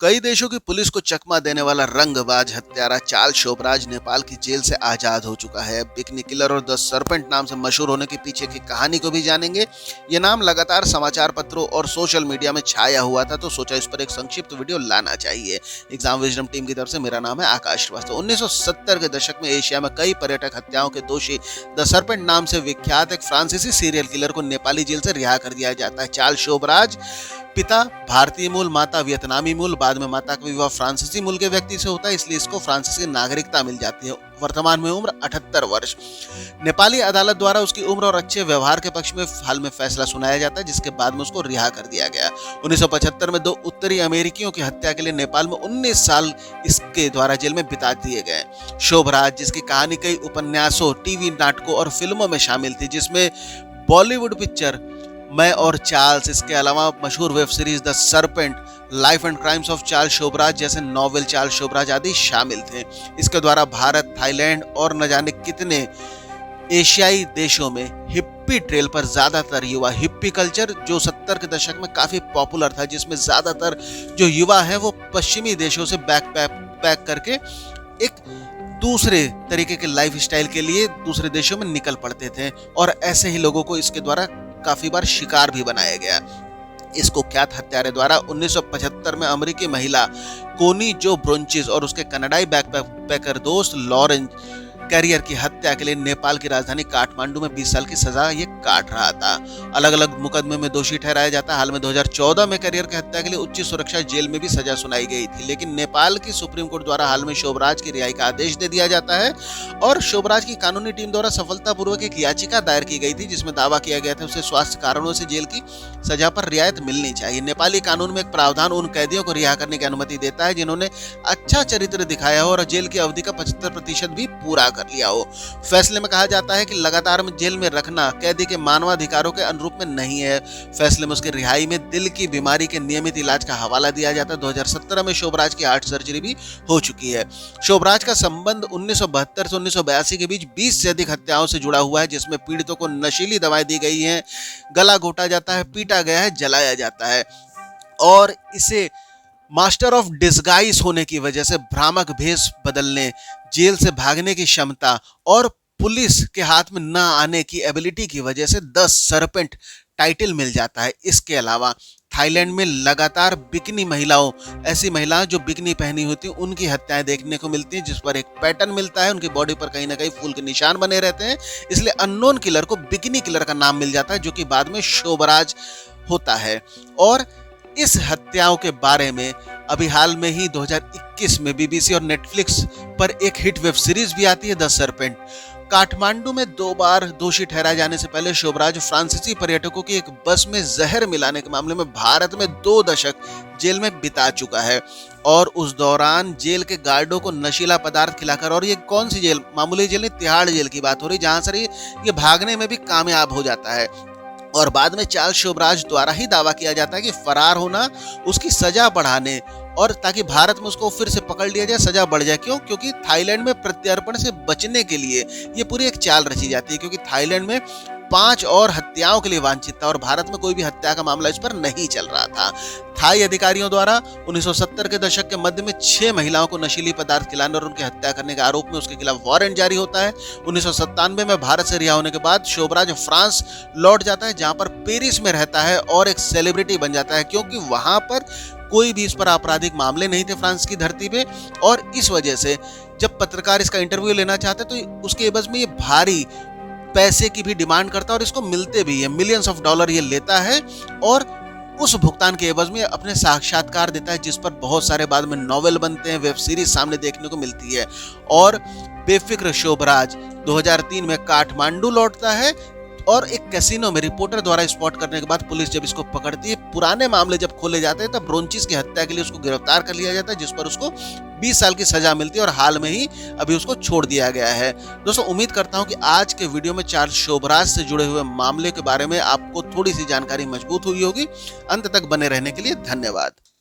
कई देशों की पुलिस को चकमा देने वाला रंगबाज हत्यारा चार्ल्स शोभराज नेपाल की जेल से आजाद हो चुका है। बिकनी किलर और द सरपेंट नाम से मशहूर होने के पीछे की कहानी को भी जानेंगे। ये नाम लगातार समाचार पत्रों और सोशल मीडिया में छाया हुआ था, तो सोचा इस पर एक संक्षिप्त वीडियो लाना चाहिए। एग्जाम विजडम टीम की तरफ से मेरा नाम है आकाश श्रीवास्तव। 1970 के दशक में एशिया में कई पर्यटक हत्याओं के दोषी द सरपेंट नाम से विख्यात एक फ्रांसीसी सीरियल किलर को नेपाली जेल से रिहा कर दिया जाता है। चार्ल्स शोभराज पिता भारतीय मूल, माता वियतनामी मूल। बाद में माता का विवाह फ्रांसीसी मूल के व्यक्ति से होता है, इसलिए इसको फ्रांसीसी नागरिकता मिल जाती है। वर्तमान में उम्र 78 वर्ष। नेपाली अदालत द्वारा उसकी उम्र और अच्छे व्यवहार के पक्ष में हाल में फैसला सुनाया जाता है, जिसके बाद में उसको रिहा कर दिया गया। 1975 में 2 उत्तरी अमेरिकियों की हत्या के लिए नेपाल में 19 साल इसके द्वारा जेल में बिता दिए गए। शोभराज, जिसकी कहानी कई उपन्यासों, टीवी नाटकों और फिल्मों में शामिल थी, जिसमें बॉलीवुड पिक्चर मैं और चार्ल्स, इसके अलावा मशहूर web series the serpent, life and crimes of Charles Sobhraj जैसे नॉवेल चार्ल्स शोभराज आदि शामिल थे। इसके द्वारा भारत, थाईलैंड और न जाने कितने एशियाई देशों में हिप्पी ट्रेल पर ज्यादातर युवा, हिप्पी कल्चर जो 70 के दशक में काफी पॉपुलर था, जिसमें ज्यादातर जो युवा है वो पश्चिमी देशों से बैकपैक करके एक दूसरे तरीके के लाइफ स्टाइल के लिए दूसरे देशों में निकल पड़ते थे, और ऐसे ही लोगोों को इसके द्वारा काफी बार शिकार भी बनाया गया। इस कुख्यात हत्यारे द्वारा 1975 में अमेरिकी महिला कोनी जो ब्रोंचिस और उसके कनाडाई बैकपैकर दोस्त लॉरेंस कैरियर की हत्या के लिए नेपाल की राजधानी काठमांडू में 20 साल की सजा ये काट रहा था। अलग अलग मुकदमे में दोषी ठहराया जाता। हाल में 2014 में कैरियर की हत्या के लिए उच्च सुरक्षा जेल में भी सजा सुनाई गई थी, लेकिन नेपाल की सुप्रीम कोर्ट द्वारा हाल में शोभराज की रिहाई का आदेश दे दिया जाता है, और शोभराज की कानूनी टीम द्वारा सफलतापूर्वक एक याचिका दायर की गई थी, जिसमें दावा किया गया था उसे स्वास्थ्य कारणों से जेल की सजा पर रियायत मिलनी चाहिए। नेपाली कानून में एक प्रावधान उन कैदियों को रिहा करने की अनुमति देता है जिन्होंने अच्छा चरित्र दिखाया हो और जेल की अवधि का 75% भी पूरा कर लिया हो। फैसले में कहा जाता है कि लगातार जेल में रखना कैदी के मानवाधिकारों के अनुरूप में नहीं है। फैसले में उसकी रिहाई में दिल की बीमारी के नियमित इलाज का हवाला दिया जाता है। 2017 में शोभराज की हार्ट सर्जरी भी हो चुकी है। शोभराज का संबंध 1972 से 1982 के बीच 20 से अधिक हत्याओं से जुड़ा हुआ है, जिसमें पीड़ितों को नशीली दवाएं दी गई हैं, गला घोटा जाता है, पीटा गया है, जलाया जाता है, और इसे मास्टर ऑफ डिस्गाइज होने की वजह से भ्रामक भेष बदलने, जेल से भागने की क्षमता और पुलिस के हाथ में न आने की एबिलिटी की वजह से द सरपेंट टाइटल मिल जाता है। इसके अलावा थाईलैंड में लगातार बिकनी महिलाओं, ऐसी महिलाएं जो बिकनी पहनी होती हैं, उनकी हत्याएं देखने को मिलती हैं, जिस पर एक पैटर्न मिलता है। उनकी बॉडी पर कहीं ना कहीं फूल के निशान बने रहते हैं, इसलिए अननोन किलर को बिकनी किलर का नाम मिल जाता है, जो कि बाद में शोभराज होता है। और इस हत्याओं के बारे में अभी हाल में ही 2021 में बीबीसी और नेटफ्लिक्स पर एक हिट वेब सीरीज भी आती है, द सरपेंट। काठमांडू में 2 बार दोषी ठहराए जाने से पहले शोभराज फ्रांसीसी पर्यटकों की एक बस में जहर मिलाने के मामले में भारत में 2 दशक जेल में बिता चुका है, और उस दौरान जेल के गार्डों को नशीला पदार्थ खिलाकर, और ये कौन सी जेल, मामूली जेल नहीं, तिहाड़ जेल की बात हो रही, जहां से ये भागने में भी कामयाब हो जाता है। और बाद में चार्ल्स शोभराज द्वारा ही दावा किया जाता है कि फरार होना उसकी सजा बढ़ाने, और ताकि भारत में उसको फिर से पकड़ लिया जाए, सजा बढ़ जाए। क्यों? क्योंकि थाईलैंड में प्रत्यर्पण से बचने के लिए ये पूरी एक चाल रची जाती है, क्योंकि थाईलैंड में 5 और हत्याओं के लिए वांछित था, और भारत में कोई भी हत्या का मामला इस पर नहीं चल रहा था। थाई अधिकारियों द्वारा 1970 के दशक के मध्य में 6 महिलाओं को नशीली पदार्थ खिलाने और उनकी हत्या करने के आरोप में उसके खिलाफ वारंट जारी होता है। 1997 में भारत से रिहा होने के बाद शोभराज फ्रांस लौट जाता है, जहां पर पेरिस में रहता है और एक सेलिब्रिटी बन जाता है, क्योंकि वहां पर कोई भी इस पर आपराधिक मामले नहीं थे फ्रांस की धरती पे। और इस वजह से जब पत्रकार इसका इंटरव्यू लेना चाहते तो उसके एवज में ये भारी पैसे की भी डिमांड करता है, और इसको मिलते भी है, मिलियंस ऑफ डॉलर ये लेता है, और उस भुगतान के एवज में अपने साक्षात्कार देता है, जिस पर बहुत सारे बाद में नॉवेल बनते हैं, वेब सीरीज सामने देखने को मिलती है। और बेफिक्र शोभराज 2003 में काठमांडू लौटता है, और एक कैसीनो में रिपोर्टर द्वारा स्पॉट करने के बाद पुलिस जब इसको पकड़ती है, पुराने मामले जब खोले जाते हैं, तब ब्रोंचिस की हत्या के लिए उसको गिरफ्तार कर लिया जाता है, जिस पर उसको 20 साल की सजा मिलती है, और हाल में ही अभी उसको छोड़ दिया गया है। दोस्तों, उम्मीद करता हूं कि आज के वीडियो में चार्ल्स शोभराज से जुड़े हुए मामले के बारे में आपको थोड़ी सी जानकारी मजबूत हुई होगी। अंत तक बने रहने के लिए धन्यवाद।